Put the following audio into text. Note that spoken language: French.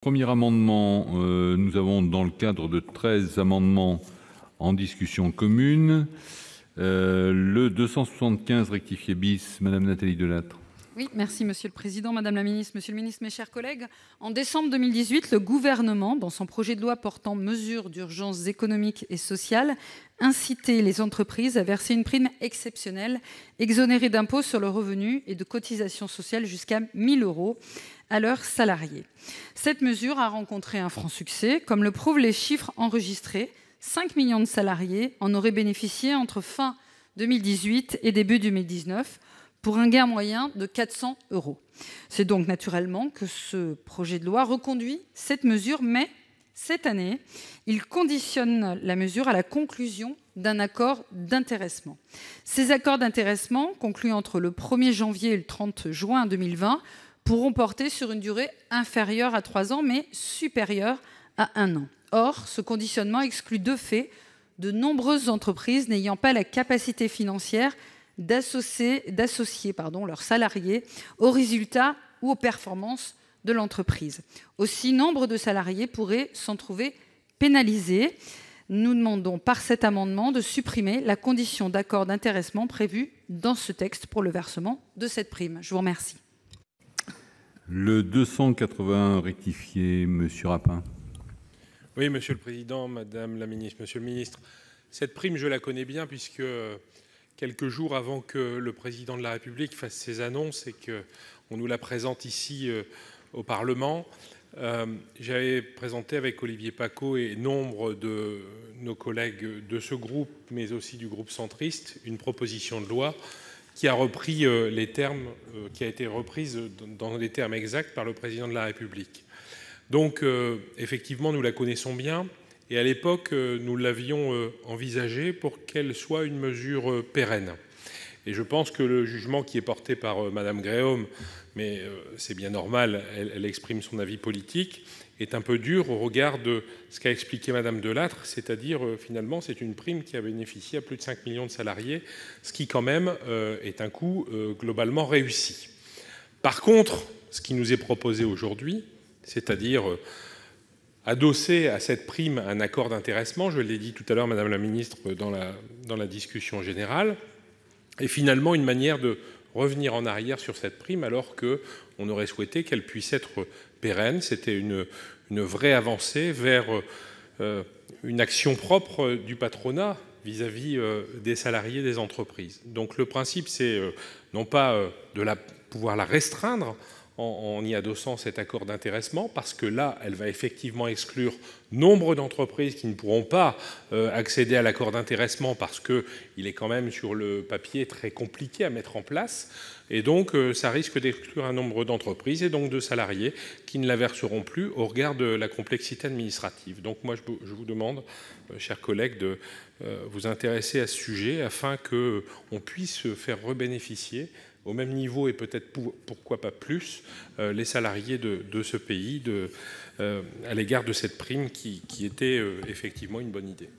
Premier amendement, nous avons dans le cadre de 13 amendements en discussion commune, le 275 rectifié bis, Madame Nathalie Delattre. Oui, merci Monsieur le Président, Madame la Ministre, Monsieur le Ministre, mes chers collègues. En décembre 2018, le gouvernement, dans son projet de loi portant mesures d'urgence économique et sociale, incitait les entreprises à verser une prime exceptionnelle, exonérée d'impôt sur le revenu et de cotisations sociales jusqu'à 1 000 € à leurs salariés. Cette mesure a rencontré un franc succès, comme le prouvent les chiffres enregistrés. 5 millions de salariés en auraient bénéficié entre fin 2018 et début 2019, pour un gain moyen de 400 €. C'est donc naturellement que ce projet de loi reconduit cette mesure, mais cette année, il conditionne la mesure à la conclusion d'un accord d'intéressement. Ces accords d'intéressement, conclus entre le 1er janvier et le 30 juin 2020, pourront porter sur une durée inférieure à 3 ans, mais supérieure à 1 an. Or, ce conditionnement exclut de fait de nombreuses entreprises n'ayant pas la capacité financière d'associer leurs salariés aux résultats ou aux performances de l'entreprise. Aussi, nombre de salariés pourraient s'en trouver pénalisés. Nous demandons par cet amendement de supprimer la condition d'accord d'intéressement prévue dans ce texte pour le versement de cette prime. Je vous remercie. Le 281 rectifié, Monsieur Rapin. Oui, Monsieur le Président, Madame la Ministre, Monsieur le Ministre, cette prime, je la connais bien puisque quelques jours avant que le Président de la République fasse ses annonces et qu'on nous la présente ici au Parlement, j'avais présenté avec Olivier Paccaud et nombre de nos collègues de ce groupe, mais aussi du groupe centriste, une proposition de loi qui a repris les termes, qui a été reprise dans les termes exacts par le Président de la République. Donc, effectivement, nous la connaissons bien. Et à l'époque, nous l'avions envisagée pour qu'elle soit une mesure pérenne. Et je pense que le jugement qui est porté par Madame Gréaume, mais c'est bien normal, elle exprime son avis politique, est un peu dur au regard de ce qu'a expliqué Madame Delattre, c'est-à-dire finalement c'est une prime qui a bénéficié à plus de 5 millions de salariés, ce qui quand même est un coup globalement réussi. Par contre, ce qui nous est proposé aujourd'hui, c'est-à-dire adossé à cette prime un accord d'intéressement, je l'ai dit tout à l'heure, Madame la Ministre, dans la discussion générale, est finalement une manière de revenir en arrière sur cette prime alors qu'on aurait souhaité qu'elle puisse être pérenne. C'était une vraie avancée vers une action propre du patronat vis-à-vis des salariés des entreprises. Donc le principe, c'est non pas de pouvoir la restreindre en y adossant cet accord d'intéressement, parce que là, elle va effectivement exclure nombre d'entreprises qui ne pourront pas accéder à l'accord d'intéressement parce qu'il est quand même sur le papier très compliqué à mettre en place. Et donc, ça risque d'exclure un nombre d'entreprises et donc de salariés qui ne la verseront plus au regard de la complexité administrative. Donc moi, je vous demande, chers collègues, de vous intéresser à ce sujet afin qu'on puisse faire rebénéficier au même niveau et peut-être pourquoi pas plus, les salariés de ce pays à l'égard de cette prime qui était effectivement une bonne idée.